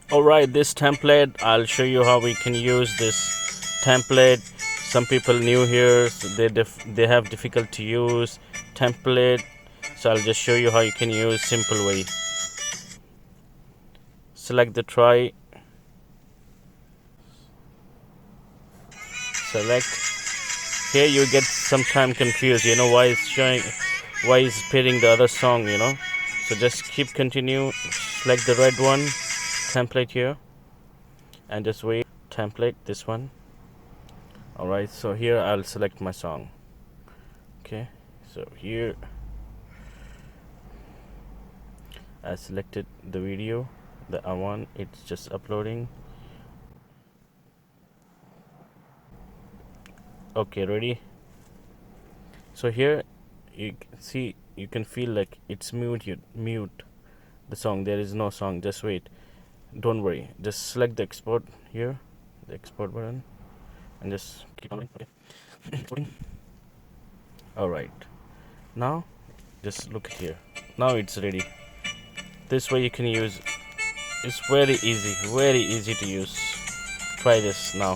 Alright, this template, I'll show you how we can use this template. Some people new here, so they have difficult to use template, so I'll just show you how you can use simple way. Select the try, select. Here you get sometime confused, why it's showing, why it's pairing the other song, so just keep continue, select the red one, template here, and just wait. Template this one. Alright, so here I'll select my song. Okay, so here I selected the video that I want. It's just uploading. Okay, ready. So here you can see, you can feel like it's mute the song. There is no song. Just wait, don't worry, just select the export here, the export button, and just keep on. Okay. Alright, now just look at here. Now it's ready. This way you can use. It's very easy to use. Try this now.